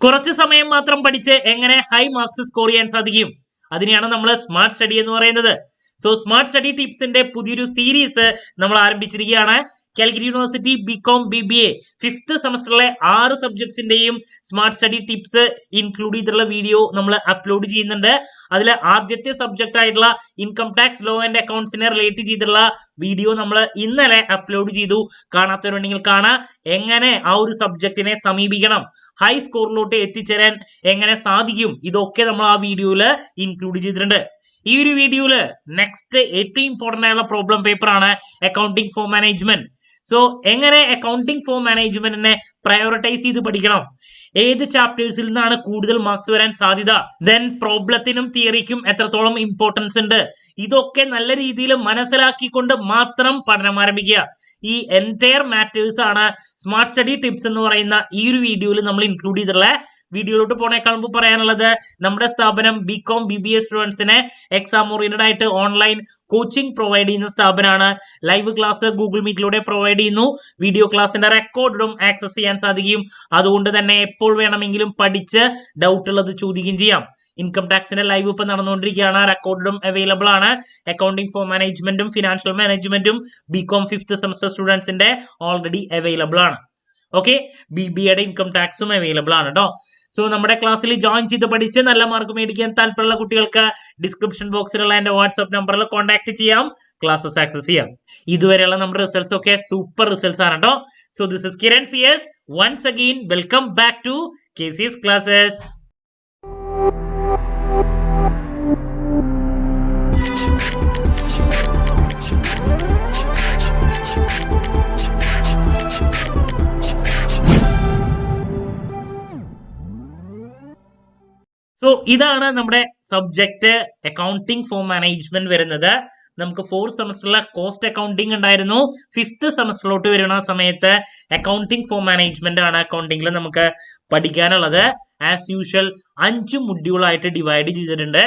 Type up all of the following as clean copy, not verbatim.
കുറച്ച് സമയം മാത്രം പഠിച്ച് എങ്ങനെ ഹൈ മാർക്സ് സ്കോർ ചെയ്യാൻ സാധിക്കും? അതിനെയാണ് നമ്മൾ സ്മാർട്ട് സ്റ്റഡി എന്ന് പറയുന്നത്. സോ സ്മാർട്ട് സ്റ്റഡി ടിപ്സിന്റെ പുതിയൊരു സീരീസ് നമ്മൾ ആരംഭിച്ചിരിക്കുകയാണ്. Calicut university BCom BBA 5th സെമസ്റ്ററിലെ 6 സബ്ജക്ട്സിന്റെയും സ്മാർട്ട് സ്റ്റഡി ടിപ്സ് ഇൻക്ലൂഡ് ചെയ്തിട്ടുള്ള വീഡിയോ നമ്മൾ അപ്ലോഡ് ചെയ്യുന്നുണ്ട്. അതിൽ ആദ്യത്തെ സബ്ജക്റ്റ് ആയിട്ടുള്ള ഇൻകം ടാക്സ് ലോ ആൻഡ് അക്കൗണ്ട്സിനെ റിലേറ്റ് ചെയ്തിട്ടുള്ള വീഡിയോ നമ്മൾ ഇന്നലെ അപ്ലോഡ് ചെയ്തു. കാണാത്തവരുണ്ടെങ്കിൽ കാണാം. എങ്ങനെ ആ ഒരു സബ്ജക്റ്റിനെ സമീപിക്കണം, ഹൈ സ്കോറിലോട്ട് എത്തിച്ചേരാൻ എങ്ങനെ സാധിക്കും, ഇതൊക്കെ നമ്മൾ ആ വീഡിയോയിൽ ഇൻക്ലൂഡ് ചെയ്തിട്ടുണ്ട്. ഈ ഒരു വീഡിയോയില് നെക്സ്റ്റ് ഏറ്റവും ഇമ്പോർട്ടന്റ് ആയിട്ടുള്ള പ്രോബ്ലം പേപ്പർ ആണ് അക്കൗണ്ടിങ് ഫോർ മാനേജ്മെന്റ്. സോ എങ്ങനെ അക്കൗണ്ടിങ് ഫോർ മാനേജ്മെന്റിനെ പ്രയോറിറ്റൈസ് ചെയ്ത് പഠിക്കണം, ഏത് ചാപ്റ്റേഴ്സിൽ നിന്നാണ് കൂടുതൽ മാർക്സ് വരാൻ സാധ്യത, ദെൻ പ്രോബ്ലത്തിനും തിയറിക്കും എത്രത്തോളം ഇമ്പോർട്ടൻസ് ഉണ്ട്, ഇതൊക്കെ നല്ല രീതിയിൽ മനസ്സിലാക്കിക്കൊണ്ട് മാത്രം പഠനം ആരംഭിക്കുക. ഈ എൻറ്റയർ മാറ്റേഴ്സ് ആണ് സ്മാർട്ട് സ്റ്റഡി ടിപ്സ് എന്ന് പറയുന്ന ഈ ഒരു വീഡിയോയിൽ നമ്മൾ ഇൻക്ലൂഡ് ചെയ്തിട്ടുള്ള. വീഡിയോയിലോട്ട് പോണേക്കാൾ മുമ്പ് പറയാനുള്ളത്, നമ്മുടെ സ്ഥാപനം ബികോം BBA സ്റ്റുഡൻസിനെ എക്സാം ഓറിയന്റഡ് ആയിട്ട് ഓൺലൈൻ കോച്ചിങ് പ്രൊവൈഡ് ചെയ്യുന്ന സ്ഥാപനമാണ്. ലൈവ് ക്ലാസ് ഗൂഗിൾ മീറ്റിലൂടെ പ്രൊവൈഡ് ചെയ്യുന്നു. വീഡിയോ ക്ലാസിന്റെ റെക്കോർഡും ആക്സസ് ചെയ്യാൻ സാധിക്കും. അതുകൊണ്ട് തന്നെ എപ്പോൾ വേണമെങ്കിലും പഠിച്ച് ഡൗട്ട് ഉള്ളത് ചോദിക്കുകയും ചെയ്യാം. ഇൻകം ടാക്സിന്റെ ലൈവ് ഇപ്പൊ നടന്നുകൊണ്ടിരിക്കുകയാണ്. റെക്കോർഡും അവൈലബിൾ ആണ്. അക്കൗണ്ടിങ് ഫോർ മാനേജ്മെന്റും ഫിനാൻഷ്യൽ മാനേജ്മെന്റും ബികോം 5th സെമസ്റ്റർ സ്റ്റുഡൻസിന്റെ ഓൾറെഡി അവൈലബിൾ ആണ്. ഓക്കെ, BBAയുടെ ഇൻകം ടാക്സും അവൈലബിൾ ആണ് കേട്ടോ. സോ നമ്മുടെ ക്ലാസ്സിൽ ജോയിൻ ചെയ്ത് പഠിച്ച് നല്ല മാർക്ക് മേടിക്കാൻ താല്പര്യമുള്ള കുട്ടികൾക്ക് ഡിസ്ക്രിപ്ഷൻ ബോക്സിലുള്ള എന്റെ വാട്സ്ആപ്പ് നമ്പറിൽ കോൺടാക്ട് ചെയ്യാം, ക്ലാസ്സസ് ആക്സസ് ചെയ്യാം. ഇതുവരെയുള്ള നമ്മുടെ റിസൾട്ട്സ് ഒക്കെ സൂപ്പർ റിസൾട്ട്സ് ആണ് കേട്ടോ. So this is Kiran CS. Once again welcome back to KCS classes. സോ ഇതാണ് നമ്മുടെ സബ്ജക്ട് അക്കൗണ്ടിങ് ഫോർ മാനേജ്മെന്റ് വരുന്നത്. നമുക്ക് 4th സെമസ്റ്ററിലെ കോസ്റ്റ് അക്കൗണ്ടിങ് ഉണ്ടായിരുന്നു. 5th സെമസ്റ്ററിലോട്ട് വരുന്ന സമയത്ത് അക്കൗണ്ടിങ് ഫോർ മാനേജ്മെന്റ് ആണ് അക്കൗണ്ടിങ്ങിൽ നമുക്ക് പഠിക്കാനുള്ളത്. ആസ് യൂഷ്വൽ 5 മൊഡ്യൂളായിട്ട് ഡിവൈഡ് ചെയ്തിട്ടുണ്ട്.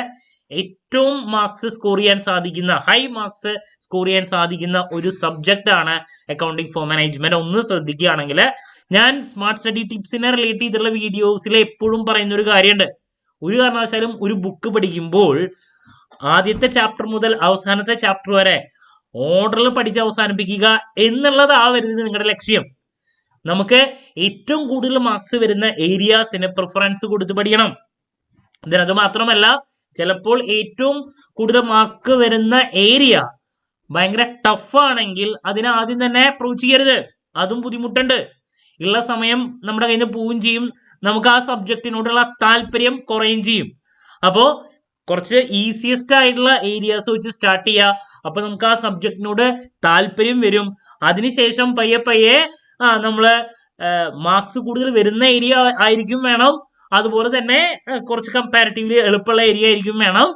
ഏറ്റവും മാർക്സ് സ്കോർ ചെയ്യാൻ സാധിക്കുന്ന, ഹൈ മാർക്സ് സ്കോർ ചെയ്യാൻ സാധിക്കുന്ന ഒരു സബ്ജക്റ്റ് ആണ് അക്കൗണ്ടിങ് ഫോർ മാനേജ്മെന്റ്. ഒന്ന് ശ്രദ്ധിക്കുകയാണെങ്കിൽ, ഞാൻ സ്മാർട്ട് സ്റ്റഡി ടിപ്സിനെ റിലേറ്റ് ചെയ്തിട്ടുള്ള വീഡിയോസിൽ എപ്പോഴും പറയുന്ന ഒരു കാര്യമുണ്ട്. ഒരു കാരണവശാലും ഒരു ബുക്ക് പഠിക്കുമ്പോൾ ആദ്യത്തെ ചാപ്റ്റർ മുതൽ അവസാനത്തെ ചാപ്റ്റർ വരെ ഓർഡറിൽ പഠിച്ച് അവസാനിപ്പിക്കുക എന്നുള്ളതാവരുത് നിങ്ങളുടെ ലക്ഷ്യം. നമുക്ക് ഏറ്റവും കൂടുതൽ മാർക്സ് വരുന്ന ഏരിയാസിന് പ്രിഫറൻസ് കൊടുത്ത് പഠിക്കണം. അത് മാത്രമല്ല, ചിലപ്പോൾ ഏറ്റവും കൂടുതൽ മാർക്ക് വരുന്ന ഏരിയ ഭയങ്കര ടഫ് ആണെങ്കിൽ അതിനെ ആദ്യം തന്നെ അപ്രോച്ച് ചെയ്യരുത്. അതും ബുദ്ധിമുട്ടുണ്ട്. ഉള്ള സമയം നമ്മുടെ കയ്യിൽ നിന്ന് പോവുകയും ചെയ്യും. നമുക്ക് ആ സബ്ജക്റ്റിനോടുള്ള താല്പര്യം കുറയുകയും ചെയ്യും. അപ്പോൾ കുറച്ച് ഈസിയസ്റ്റ് ആയിട്ടുള്ള ഏരിയാസ് വെച്ച് സ്റ്റാർട്ട് ചെയ്യുക. അപ്പൊ നമുക്ക് ആ സബ്ജക്റ്റിനോട് താല്പര്യം വരും. അതിനുശേഷം പയ്യെ നമ്മള് മാർക്സ് കൂടുതൽ വരുന്ന ഏരിയ ആയിരിക്കും വേണം. അതുപോലെ തന്നെ കുറച്ച് കമ്പാരിറ്റീവ്ലി എളുപ്പമുള്ള ഏരിയ ആയിരിക്കും വേണം.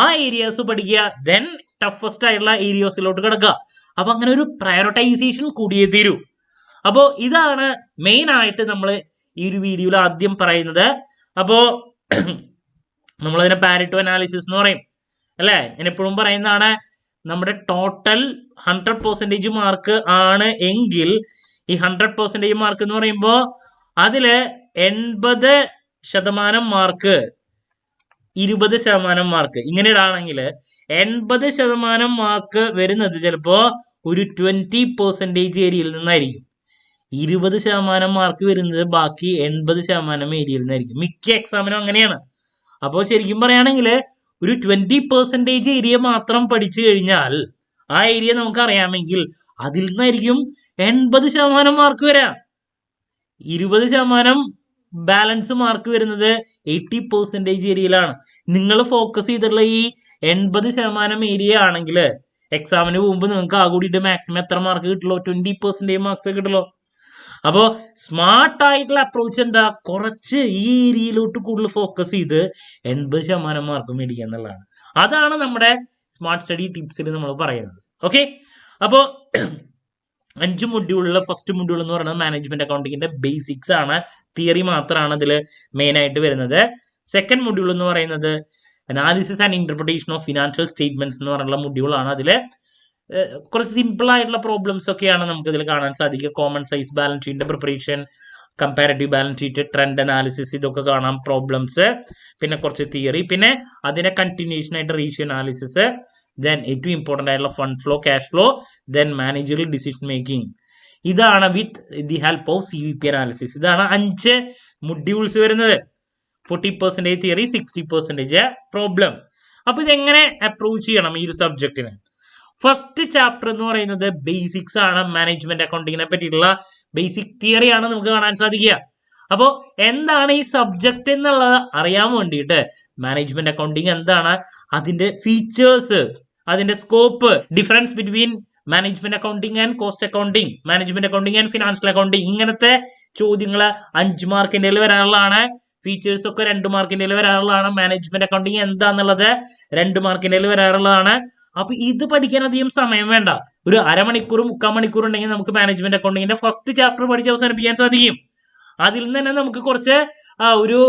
ആ ഏരിയാസ് പഠിക്കുക. ദെൻ ടഫസ്റ്റ് ആയിട്ടുള്ള ഏരിയാസിലോട്ട് കിടക്കുക. അപ്പൊ അങ്ങനെ ഒരു പ്രയോറിറ്റൈസേഷൻ കൂടിയേ തീരൂ. അപ്പോൾ ഇതാണ് മെയിൻ ആയിട്ട് നമ്മൾ ഈ ഒരു വീഡിയോയിൽ ആദ്യം പറയുന്നത്. അപ്പോൾ നമ്മളതിനെ പാരറ്റോ അനാലിസിസ് എന്ന് പറയും അല്ലേ. ഞാൻ എപ്പോഴും പറയുന്നതാണ്, നമ്മുടെ ടോട്ടൽ 100% മാർക്ക് ആണ് എങ്കിൽ ഈ 100% മാർക്ക് എന്ന് പറയുമ്പോൾ അതില് 80% മാർക്ക്, 20% മാർക്ക്, ഇങ്ങനെ ഇടാണെങ്കിൽ 80% മാർക്ക് വരുന്നത് ചിലപ്പോ ഒരു 20% ഏരിയയിൽ നിന്നായിരിക്കും. 20% മാർക്ക് വരുന്നത് ബാക്കി 80% ഏരിയയിൽ നിന്നായിരിക്കും. മിക്ക എക്സാമിനും അങ്ങനെയാണ്. അപ്പോൾ ശരിക്കും പറയുകയാണെങ്കിൽ ഒരു 20% ഏരിയ മാത്രം പഠിച്ചു കഴിഞ്ഞാൽ ആ ഏരിയ നമുക്ക് അറിയാമെങ്കിൽ അതിൽ നിന്നായിരിക്കും 80% മാർക്ക് വരാം. 20% ബാലൻസ് മാർക്ക് വരുന്നത് 80% ഏരിയയിലാണ്. നിങ്ങൾ ഫോക്കസ് ചെയ്തിട്ടുള്ള ഈ 80% ഏരിയ ആണെങ്കിൽ എക്സാമിന് പോകുമ്പോൾ നിങ്ങൾക്ക് ആ കൂടിയിട്ട് മാക്സിമം എത്ര മാർക്ക് കിട്ടുള്ളൂ? 20% മാർക്സ് കിട്ടുള്ളൂ. അപ്പോൾ സ്മാർട്ട് ആയിട്ടുള്ള അപ്രോച്ച് എന്താ? കുറച്ച് ഈ ഏരിയയിലോട്ട് കൂടുതൽ ഫോക്കസ് ചെയ്ത് 80% മാർക്ക് മേടിക്കുക എന്നുള്ളതാണ്. അതാണ് നമ്മുടെ സ്മാർട്ട് സ്റ്റഡി ടിപ്സിൽ നമ്മൾ പറയുന്നത്. ഓക്കെ, അപ്പോൾ 5 മൊഡ്യൂളിൽ ഫസ്റ്റ് മൊഡ്യൂൾ എന്ന് പറയുന്നത് മാനേജ്മെന്റ് അക്കൗണ്ടിങ്ങിന്റെ ബേസിക്സ് ആണ്. തിയറി മാത്രമാണ് ഇതിൽ മെയിൻ ആയിട്ട് വരുന്നത്. സെക്കൻഡ് മൊഡ്യൂൾ എന്ന് പറയുന്നത് analysis and interpretation of financial statements എന്ന് പറഞ്ഞുള്ള മൊഡ്യൂളാണ്. അതിൽ കുറച്ച് സിമ്പിൾ ആയിട്ടുള്ള പ്രോബ്ലംസ് ഒക്കെയാണ് നമുക്ക് ഇതിൽ കാണാൻ സാധിക്കുക. കോമൺ സൈസ് ബാലൻസ് ഷീറ്റിന്റെ preparation, comparative balance sheet, trend analysis, ഇതൊക്കെ കാണാം, പ്രോബ്ലംസ്, പിന്നെ കുറച്ച് തിയറി, പിന്നെ അതിന്റെ കണ്ടിന്യൂഷൻ ആയിട്ട് റേഷ്യോ അനാലിസിസ്, ദെൻ ഏറ്റവും ഇമ്പോർട്ടൻ്റ് ആയിട്ടുള്ള fund flow, cash flow, then managerial decision making. ഇതാണ് with the help of CVP analysis. ഇതാണ് 5 മൊഡ്യൂൾസ് വരുന്നത്. 40% തിയറി, 60% പ്രോബ്ലം. അപ്പൊ ഇതെങ്ങനെ അപ്രോച്ച് ചെയ്യണം ഈ ഒരു സബ്ജക്റ്റിന്? ഫസ്റ്റ് ചാപ്റ്റർ എന്ന് പറയുന്നത് ബേസിക്സ് ആണ്. മാനേജ്മെന്റ് അക്കൗണ്ടിങ്ങിനെ പറ്റിയിട്ടുള്ള ബേസിക് തിയറി ആണ് നമുക്ക് കാണാൻ സാധിക്കുക. അപ്പോൾ എന്താണ് ഈ സബ്ജക്റ്റ് എന്നുള്ളത് അറിയാൻ വേണ്ടിയിട്ട് മാനേജ്മെന്റ് അക്കൗണ്ടിങ് എന്താണ്, അതിന്റെ ഫീച്ചേഴ്സ്, അതിന്റെ scope, difference between management accounting and cost accounting, management accounting and financial accounting, ഇങ്ങനത്തെ ചോദ്യങ്ങൾ 5 മാർക്കിന്റെ വരാറുള്ളതാണ്. ഫീച്ചേഴ്സ് ഒക്കെ 2 മാർക്കിന്റെ വരാറുള്ളതാണ്. മാനേജ്മെന്റ് അക്കൗണ്ടിങ് എന്താന്നുള്ളത് 2 മാർക്കിന്റെ വരാറുള്ളതാണ്. അപ്പൊ ഇത് പഠിക്കാൻ അധികം സമയം വേണ്ട. ഒരു അരമണിക്കൂർ 3/4 മണിക്കൂർ ഉണ്ടെങ്കിൽ നമുക്ക് മാനേജ്മെന്റ് അക്കൗണ്ടിങ്ങിന്റെ ഫസ്റ്റ് ചാപ്റ്റർ പഠിച്ച് അവസാനിപ്പിക്കാൻ സാധിക്കും. അതിൽ നിന്ന് തന്നെ നമുക്ക് കുറച്ച് ഒരു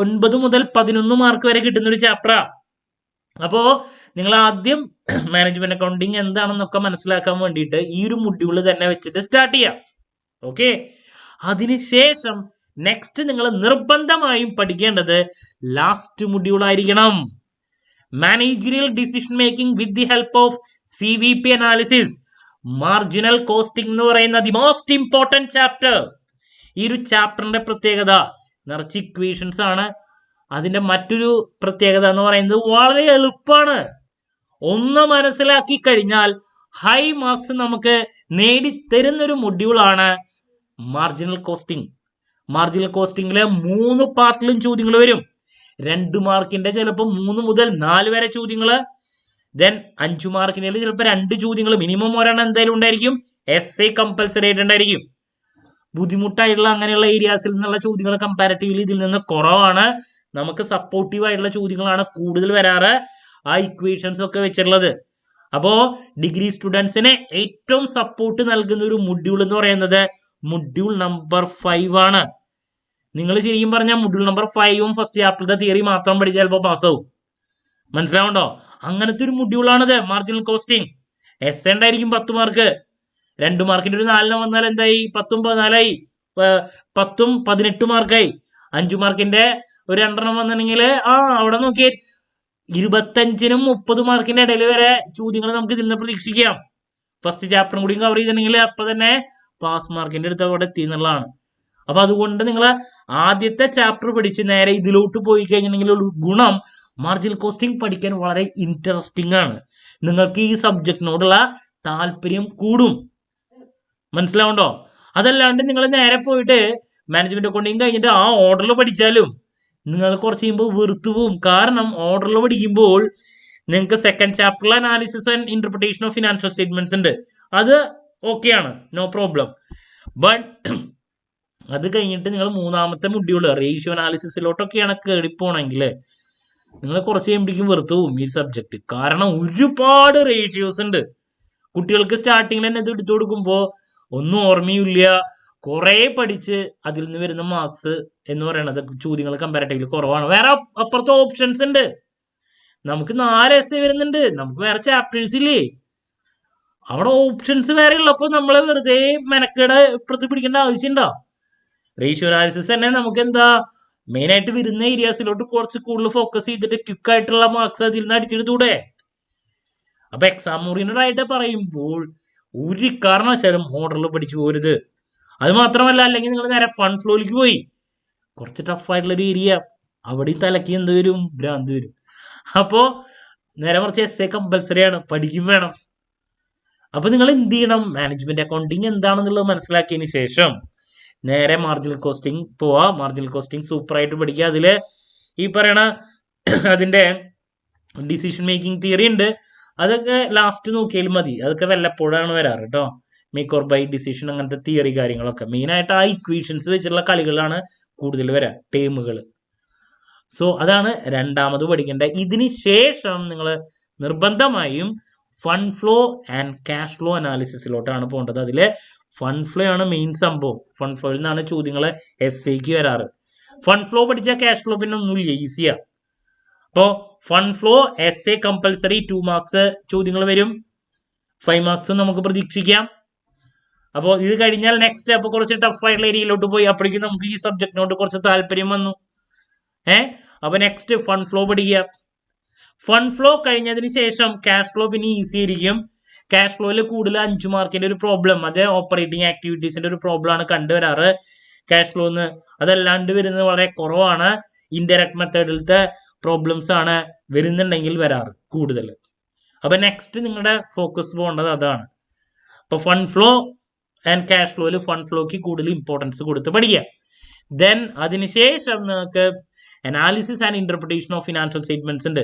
9 മുതൽ 11 മാർക്ക് വരെ കിട്ടുന്ന ഒരു ചാപ്റ്ററാ. അപ്പോ നിങ്ങൾ ആദ്യം മാനേജ്മെന്റ് അക്കൗണ്ടിങ് എന്താണെന്നൊക്കെ മനസ്സിലാക്കാൻ വേണ്ടിയിട്ട് ഈ ഒരു മൊഡ്യൂൾ തന്നെ വെച്ചിട്ട് സ്റ്റാർട്ട് ചെയ്യാം. ഓക്കെ, അതിനുശേഷം നെക്സ്റ്റ് നിങ്ങൾ നിർബന്ധമായും പഠിക്കേണ്ടത് ലാസ്റ്റ് മൊഡ്യൂൾ ആയിരിക്കണം. Managerial decision making with the help of CVP analysis, marginal costing എന്ന് പറയുന്ന ദി മോസ്റ്റ് ഇമ്പോർട്ടന്റ് ചാപ്റ്റർ. ഈ ഒരു ചാപ്റ്ററിന്റെ പ്രത്യേകത നിറച്ച് ഇക്വേഷൻസ് ആണ്. അതിന്റെ മറ്റൊരു പ്രത്യേകത എന്ന് പറയുന്നത് വളരെ എളുപ്പമാണ്. ഒന്ന് മനസ്സിലാക്കി കഴിഞ്ഞാൽ ഹൈ മാർക്സ് നമുക്ക് നേടിത്തരുന്നൊരു മൊഡ്യൂളാണ് മാർജിനൽ കോസ്റ്റിംഗ്. മാർജിനൽ കോസ്റ്റിംഗിലെ 3 പാർട്ടിലും ചോദ്യങ്ങൾ വരും. 2 മാർക്കിന്റെ ചിലപ്പോൾ 3 മുതൽ 4 വരെ ചോദ്യങ്ങള്, ദെൻ 5 മാർക്കിന്റെ ചിലപ്പോൾ 2 ചോദ്യങ്ങൾ, മിനിമം ഒരെണ്ണം എന്തായാലും ഉണ്ടായിരിക്കും. essay compulsory ആയിട്ടുണ്ടായിരിക്കും. ബുദ്ധിമുട്ടായിട്ടുള്ള അങ്ങനെയുള്ള ഏരിയാസിൽ നിന്നുള്ള ചോദ്യങ്ങൾ കമ്പാരിറ്റീവ്ലി ഇതിൽ നിന്ന് കുറവാണ്. നമുക്ക് സപ്പോർട്ടീവ് ആയിട്ടുള്ള ചോദ്യങ്ങളാണ് കൂടുതൽ വരാറ്, ആ ഇക്വേഷൻസ് ഒക്കെ വെച്ചിട്ടുള്ളത്. അപ്പോ ഡിഗ്രി സ്റ്റുഡൻസിന് ഏറ്റവും സപ്പോർട്ട് നൽകുന്ന ഒരു മൊഡ്യൂൾ എന്ന് പറയുന്നത് മൊഡ്യൂൾ നമ്പർ 5 ആണ്. നിങ്ങൾ ശരിക്കും പറഞ്ഞാൽ മൊഡ്യൂൾ നമ്പർ 5ഉം ഫസ്റ്റ് ചാപ്റ്ററിന്റെ തിയറി മാത്രം പഠിച്ചാൽ ചിലപ്പോൾ പാസ്സാവും. മനസ്സിലാവുണ്ടോ? അങ്ങനത്തെ ഒരു മൊഡ്യൂളാണിത് മാർജിനൽ കോസ്റ്റിംഗ്. essay ഉണ്ടായിരിക്കും 10 മാർക്ക്. 2 മാർക്കിന്റെ ഒരു 4 വന്നാൽ എന്തായി? 10ഉം 14ആയി, 10ഉം 18 മാർക്കായി. 5 മാർക്കിന്റെ ഒരു 2 വന്നിട്ടുണ്ടെങ്കിൽ അവിടെ നോക്കിയേ 25നും 30 മാർക്കിന്റെ ഇടയിൽ വരെ ചോദ്യങ്ങൾ നമുക്ക് ഇതിൽ നിന്ന് പ്രതീക്ഷിക്കാം. ഫസ്റ്റ് ചാപ്റ്ററും കൂടി കവർ ചെയ്തിട്ടുണ്ടെങ്കിൽ അപ്പൊ തന്നെ പാസ് മാർക്കിന്റെ അടുത്ത് അവിടെ എത്തി എന്നുള്ളതാണ്. അപ്പൊ അതുകൊണ്ട് നിങ്ങൾ ആദ്യത്തെ ചാപ്റ്റർ പഠിച്ച് നേരെ ഇതിലോട്ട് പോയി കഴിഞ്ഞിട്ടുണ്ടെങ്കിൽ ഒരു ഗുണം, മാർജിനൽ കോസ്റ്റിംഗ് പഠിക്കാൻ വളരെ ഇൻട്രസ്റ്റിംഗ് ആണ്. നിങ്ങൾക്ക് ഈ സബ്ജക്റ്റിനോടുള്ള താല്പര്യം കൂടും. മനസ്സിലാവുണ്ടോ? അതല്ലാണ്ട് നിങ്ങൾ നേരെ പോയിട്ട് മാനേജ്മെന്റ് അക്കൗണ്ടിങ് കഴിഞ്ഞിട്ട് ആ ഓർഡറിൽ പഠിച്ചാലും നിങ്ങൾ കുറച്ച് കഴിയുമ്പോൾ വെറുത്തു പോവും. കാരണം ഓർഡറിൽ പഠിക്കുമ്പോൾ നിങ്ങൾക്ക് സെക്കൻഡ് ചാപ്റ്ററിൽ analysis and interpretation of financial statements ഉണ്ട്. അത് ഓക്കെയാണ്, നോ പ്രോബ്ലം. ബട്ട് അത് കഴിഞ്ഞിട്ട് നിങ്ങൾ 3ാമത്തെ മൊഡ്യൂള് റേഷ്യോ അനാലിസിസിലോട്ടൊക്കെയാണ് കയറിപ്പോണെങ്കിൽ നിങ്ങൾ കുറച്ച് കഴിയുമ്പോഴേക്കും വെറുത്തു പോവും ഈ സബ്ജക്ട്. കാരണം ഒരുപാട് റേഷ്യോസ് ഉണ്ട്. കുട്ടികൾക്ക് സ്റ്റാർട്ടിങ്ങിൽ തന്നെ ഇത് എടുത്തു കൊടുക്കുമ്പോൾ ഒന്നും ഓർമ്മയില്ല. കുറെ പഠിച്ച് അതിൽ നിന്ന് വരുന്ന മാർക്സ് എന്ന് പറയുന്നത് ചോദ്യങ്ങൾ കമ്പാരിറ്റീവ്ലി കുറവാണ്. വേറെ അപ്പുറത്തെ ഓപ്ഷൻസ് ഉണ്ട്. നമുക്ക് 4 essay വരുന്നുണ്ട്, നമുക്ക് വേറെ ചാപ്റ്റേഴ്സ് ഇല്ലേ? അവിടെ ഓപ്ഷൻസ് വേറെ ഉള്ളപ്പോൾ നമ്മൾ വെറുതെ മെനക്കേട് പിടിക്കേണ്ട ആവശ്യമുണ്ടോ? റേഷ്യോ അനാലിസിസ് തന്നെ നമുക്ക് എന്താ മെയിൻ ആയിട്ട് വരുന്ന ഏരിയാസിലോട്ട് കുറച്ച് കൂടുതൽ ഫോക്കസ് ചെയ്തിട്ട് ക്വിക്ക് ആയിട്ടുള്ള മാർക്സ് അതിൽ നിന്ന് അടിച്ചെടുത്തൂടെ? അപ്പൊ എക്സാം ഓറിയന്റഡ് ആയിട്ട് പറയുമ്പോൾ ഒരു കാരണവശാലും മോഡലിൽ പഠിച്ചു പോരുത്. അത് മാത്രമല്ല, അല്ലെങ്കിൽ നിങ്ങൾ നേരെ ഫണ്ട് ഫ്ലോയിലേക്ക് പോയി കുറച്ച് ടഫായിട്ടുള്ളൊരു ഏരിയ, അവിടെയും തലക്ക് എന്ത് വരും? ഭ്രാന്ത് വരും. അപ്പോ നേരെ മറിച്ച് essay കമ്പൽസറി ആണ്, പഠിക്കും വേണം. അപ്പൊ നിങ്ങൾ എന്ത് ചെയ്യണം? മാനേജ്മെന്റ് അക്കൗണ്ടിങ് എന്താണെന്നുള്ളത് മനസ്സിലാക്കിയതിന് ശേഷം നേരെ മാർജിനൽ കോസ്റ്റിംഗ് പോവാ. മാർജിനൽ കോസ്റ്റിംഗ് സൂപ്പറായിട്ട് പഠിക്കുക. അതില് ഈ പറയണ അതിന്റെ ഡിസിഷൻ മേക്കിംഗ് തിയറി ഉണ്ട്. അതൊക്കെ ലാസ്റ്റ് നോക്കിയാലും മതി. അതൊക്കെ വല്ലപ്പോഴാണ് വരാറ് കേട്ടോ. മേക്ക് ഓർ ബൈ ഡിസിഷൻ, അങ്ങനത്തെ തിയറി കാര്യങ്ങളൊക്കെ മെയിനായിട്ട് ആ ഇക്വേഷൻസ് വെച്ചിട്ടുള്ള കളികളാണ് കൂടുതൽ വരാ, ടേമുകൾ. സോ അതാണ് 2ാമത് പഠിക്കേണ്ടത്. ഇതിന് ശേഷം നിങ്ങൾ നിർബന്ധമായും fund flow and cash flow അനാലിസിസിലോട്ടാണ് പോകേണ്ടത്. അതില് ഫണ്ട് ഫ്ലോ ആണ് മെയിൻ സംഭവം. ഫണ്ട് ഫ്ലോയിൽ നിന്നാണ് ചോദ്യങ്ങൾ essayക്ക് വരാറ്. ഫണ്ട് ഫ്ലോ പഠിച്ചാൽ ക്യാഷ് ഫ്ലോ പിന്നെ ഒന്നുമില്ല, ഈസിയാ. അപ്പോൾ fund flow essay compulsory 2 marks ചോദ്യങ്ങൾ വരും. 5 മാർക്സും നമുക്ക് പ്രതീക്ഷിക്കാം. അപ്പോൾ ഇത് കഴിഞ്ഞാൽ നെക്സ്റ്റ് അപ്പോൾ കുറച്ച് ടഫ് ആയിട്ടുള്ള ഏരിയയിലോട്ട് പോയി. അപ്പോഴേക്കും നമുക്ക് ഈ സബ്ജക്റ്റിനോട് കുറച്ച് താല്പര്യം വന്നു. അപ്പോൾ നെക്സ്റ്റ് ഫണ്ട് ഫ്ലോ പഠിക്കുക. ഫണ്ട് ഫ്ലോ കഴിഞ്ഞതിന് ശേഷം ക്യാഷ് ഫ്ലോ പിന്നെ ഈസി ആയിരിക്കും. ക്യാഷ് ഫ്ലോയിൽ കൂടുതൽ 5 മാർക്കിന്റെ ഒരു പ്രോബ്ലം, അത് ഓപ്പറേറ്റിംഗ് ആക്ടിവിറ്റീസിന്റെ ഒരു പ്രോബ്ലം ആണ് കണ്ടുവരാറ് ക്യാഷ് ഫ്ലോന്ന്. അതല്ലാണ്ട് വരുന്നത് വളരെ കുറവാണ്. ഇൻഡയറക്ട് മെത്തേഡിലത്തെ പ്രോബ്ലംസ് ആണ് വരുന്നുണ്ടെങ്കിൽ വരാറ് കൂടുതൽ. അപ്പൊ നെക്സ്റ്റ് നിങ്ങളുടെ ഫോക്കസ് പോകേണ്ടത് അതാണ്. അപ്പൊ ഫണ്ട് ഫ്ലോ ആൻഡ് ക്യാഷ് ഫ്ലോയിൽ ഫണ്ട് ഫ്ലോക്ക് കൂടുതൽ ഇമ്പോർട്ടൻസ് കൊടുത്ത് പഠിക്കുക. ദെൻ അതിനുശേഷം നിങ്ങൾക്ക് analysis and interpretation of financial statements ഉണ്ട്.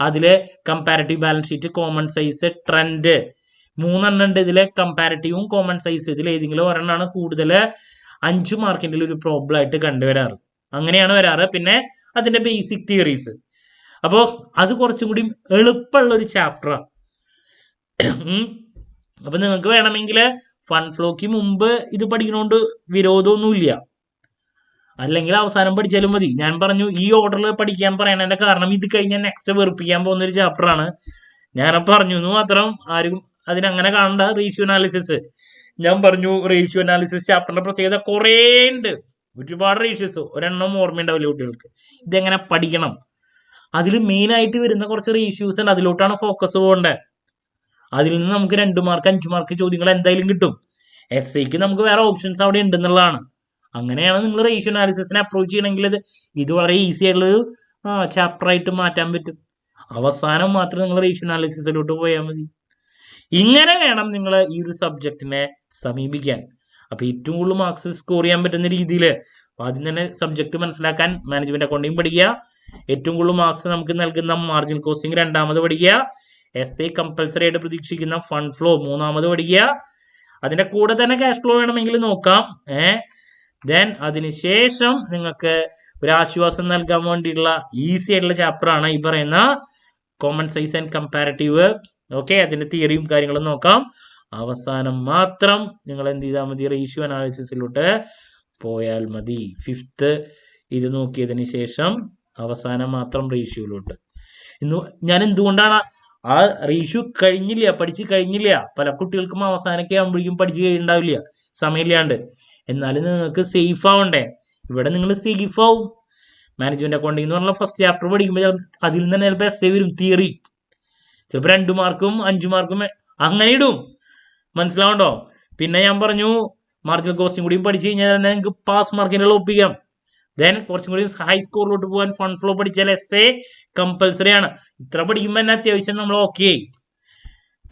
അതില് comparative balance sheet, common size, trend 3 ഉണ്ട്. ഇതിലെ കമ്പാരിറ്റീവും കോമൺ സൈസ് ഇതിൽ ഏതെങ്കിലും ഒരെണ്ണമാണ് കൂടുതൽ 5 മാർക്കിന്റെ ഒരു പ്രോബ്ലം ആയിട്ട് കണ്ടുവരാറ്. അങ്ങനെയാണ് വരാറ്. പിന്നെ അതിന്റെ ബേസിക് തിയറീസ്. അപ്പോൾ അത് കുറച്ചും കൂടി എളുപ്പമുള്ള ഒരു ചാപ്റ്ററാണ്. അപ്പൊ നിങ്ങൾക്ക് വേണമെങ്കിൽ ഫണ്ട് ഫ്ലോക്ക് മുമ്പ് ഇത് പഠിക്കണോണ്ട് വിരോധമൊന്നുമില്ല, അല്ലെങ്കിൽ അവസാനം പഠിച്ചാലും മതി. ഞാൻ പറഞ്ഞു ഈ ഓർഡറിൽ പഠിക്കാൻ പറയണതിന്റെ കാരണം ഇത് കഴിഞ്ഞാൽ നെക്സ്റ്റ് വെറുപ്പിക്കാൻ പോകുന്ന ഒരു ചാപ്റ്ററാണ്. ഞാൻ പറഞ്ഞു മാത്രം ആരും അതിനങ്ങനെ കാണണ്ട. റേഷ്യോ അനാലിസിസ് ഞാൻ പറഞ്ഞു. റേഷ്യോ അനാലിസിസ് ചാപ്റ്ററിന്റെ പ്രത്യേകത കുറേ ഉണ്ട്, ഒരുപാട് റേഷ്യോസ്, ഒരെണ്ണം ഓർമ്മയുണ്ടാവില്ല കുട്ടികൾക്ക്. ഇതെങ്ങനെ പഠിക്കണം, അതിൽ മെയിൻ ആയിട്ട് വരുന്ന കുറച്ച് റേഷ്യൂസ് ഉണ്ട്, അതിലോട്ടാണ് ഫോക്കസ് പോകേണ്ടത്. അതിൽ നിന്ന് നമുക്ക് 2 മാർക്ക് 5 മാർക്ക് ചോദ്യങ്ങൾ എന്തായാലും കിട്ടും. എസ്ഐക്ക് നമുക്ക് വേറെ ഓപ്ഷൻസ് അവിടെ ഉണ്ടെന്നുള്ളതാണ്. അങ്ങനെയാണ് നിങ്ങൾ റേഷ്യോ അനാലിസിസിനെ അപ്രോച്ച് ചെയ്യണമെങ്കിൽ ഇത് വളരെ ഈസി ആയിട്ടുള്ളൊരു ചാപ്റ്റർ ആയിട്ട് മാറ്റാൻ പറ്റും. അവസാനം മാത്രം നിങ്ങൾ റേഷ്യോ അനാലിസിസിലോട്ട് പോയാൽ മതി. ഇങ്ങനെ വേണം നിങ്ങൾ ഈ ഒരു സബ്ജക്റ്റിനെ സമീപിക്കാൻ. അപ്പൊ ഏറ്റവും കൂടുതൽ മാർക്സ് സ്കോർ ചെയ്യാൻ പറ്റുന്ന രീതിയിൽ ആദ്യം തന്നെ സബ്ജക്ട് മനസ്സിലാക്കാൻ മാനേജ്മെന്റ് അക്കൗണ്ടിങ് പഠിക്കുക. ഏറ്റവും കൂടുതൽ മാർക്സ് നമുക്ക് നൽകുന്ന മാർജിൻ കോസ്റ്റിംഗ് 2ാമത് പഠിക്കുക. എസ്ഐ കമ്പൽസറി ആയിട്ട് പ്രതീക്ഷിക്കുന്ന ഫണ്ട് ഫ്ലോ 3ാമത് പഠിക്കുക. അതിന്റെ കൂടെ തന്നെ ക്യാഷ് ഫ്ലോ വേണമെങ്കിൽ നോക്കാം. ദെൻ അതിനുശേഷം നിങ്ങൾക്ക് ഒരു ആശ്വാസം നൽകാൻ വേണ്ടിയിട്ടുള്ള ഈസി ആയിട്ടുള്ള ചാപ്റ്റർ ആണ് ഈ പറയുന്ന common size and comparative. Okay, അതിന്റെ തിയറിയും കാര്യങ്ങളും നോക്കാം. അവസാനം മാത്രം നിങ്ങൾ എന്ത് ചെയ്താൽ മതി, റേഷ്യോ അനാലിസിസിലോട്ട് പോയാൽ മതി. 5th ഇത് നോക്കിയതിന് ശേഷം അവസാനം മാത്രം റേഷ്യോയിലോട്ട്. ഞാൻ എന്തുകൊണ്ടാണ് ആ റേഷ്യോ പഠിച്ചു കഴിഞ്ഞില്ല, പല കുട്ടികൾക്കും അവസാനമൊക്കെ ആകുമ്പോഴേക്കും പഠിച്ചു കഴിയുണ്ടാവില്ല, സമയമില്ലാണ്ട്. എന്നാലും നിങ്ങൾക്ക് സേഫ് ആവണ്ടേ. ഇവിടെ നിങ്ങൾ സേഫ് ആവും. മാനേജ്മെന്റ് അക്കൗണ്ടിങ് എന്ന് പറഞ്ഞാൽ ഫസ്റ്റ് ചാപ്റ്റർ പഠിക്കുമ്പോൾ അതിൽ നിന്ന് തന്നെ ചിലപ്പോൾ എസ്സേ വരും, തിയറി ചിലപ്പോൾ 2 മാർക്കും 5 മാർക്കും അങ്ങനെ ഇടും. മനസ്സിലാവണ്ടോ? പിന്നെ ഞാൻ പറഞ്ഞു മാർജിനൽ കോസ്റ്റിംഗ് കൂടി പഠിച്ചു കഴിഞ്ഞാൽ തന്നെ നിങ്ങൾക്ക് പാസ് മാർക്കിനുള്ള ഒപ്പിക്കാം. ദെൻ കുറച്ചും കൂടി ഹൈ സ്കോറിലോട്ട് പോകാൻ ഫണ്ട് ഫ്ലോ പഠിച്ചാൽ എസ്സേ കമ്പൽസറി ആണ്. ഇത്ര പഠിക്കുമ്പോൾ തന്നെ അത്യാവശ്യം നമ്മൾ ഓക്കെ.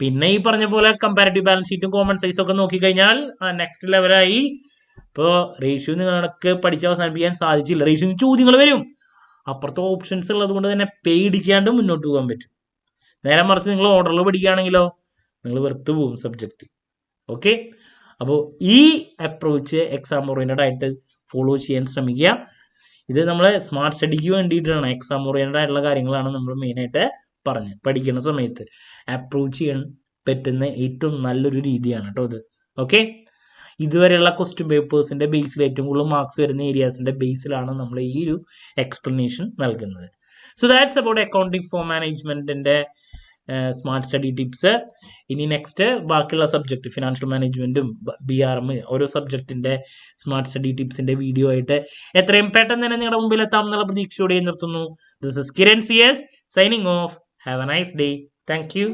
പിന്നെ ഈ പറഞ്ഞ പോലെ കമ്പാരിറ്റീവ് ബാലൻസ് ഷീറ്റും കോമൺ സൈസും ഒക്കെ നോക്കിക്കഴിഞ്ഞാൽ നെക്സ്റ്റ് ലെവലായി. ഇപ്പോൾ റേഷ്യോ നിങ്ങൾക്ക് പഠിച്ച് അവസാനിപ്പിക്കാൻ സാധിച്ചില്ല, റേഷ്യോ ചോദ്യങ്ങൾ വരും. അപ്പുറത്തെ ഓപ്ഷൻസ് ഉള്ളത് കൊണ്ട് തന്നെ പേടിക്കാണ്ട് മുന്നോട്ട് പോകാൻ പറ്റും. നേരെ മറിച്ച് നിങ്ങൾ ഓർഡറിൽ പഠിക്കുകയാണെങ്കിലോ നിങ്ങൾ വെറുത്തു പോകും സബ്ജക്റ്റ്. ഓക്കെ, അപ്പോൾ ഈ അപ്രോച്ച് എക്സാം ഓറിയന്റഡ് ആയിട്ട് ഫോളോ ചെയ്യാൻ ശ്രമിക്കുക. ഇത് നമ്മൾ സ്മാർട്ട് സ്റ്റഡിക്ക് വേണ്ടിയിട്ടാണ്, എക്സാം ഓറിയന്റഡ് ആയിട്ടുള്ള കാര്യങ്ങളാണ് നമ്മൾ മെയിനായിട്ട് പഠിക്കുന്ന സമയത്ത് അപ്രോച്ച് ചെയ്യാൻ പറ്റുന്ന ഏറ്റവും നല്ലൊരു രീതിയാണ് കേട്ടോ ഇത്. ഓക്കെ, ഇതുവരെയുള്ള ക്വസ്റ്റ്യൻ പേപ്പേഴ്സിന്റെ ബേസിൽ ഏറ്റവും കൂടുതൽ മാർക്സ് വരുന്ന ഏരിയാസിന്റെ ബേസിലാണ് നമ്മൾ ഈ ഒരു എക്സ്പ്ലനേഷൻ നൽകുന്നത്. So that's about accounting for മാനേജ്മെന്റിന്റെ സ്മാർട്ട് സ്റ്റഡി ടിപ്സ്. ഇനി നെക്സ്റ്റ് ബാക്കിയുള്ള സബ്ജക്ട് ഫിനാൻഷ്യൽ മാനേജ്മെന്റും BRM ഓരോ സബ്ജക്റ്റിന്റെ സ്മാർട്ട് സ്റ്റഡി ടിപ്സിന്റെ വീഡിയോ ആയിട്ട് എത്രയും പെട്ടെന്ന് തന്നെ നിങ്ങളുടെ മുമ്പിൽ എത്താം എന്നുള്ള പ്രതീക്ഷയോടെ നിർത്തുന്നു. This is Kiran CS signing off. Have a nice day. Thank U.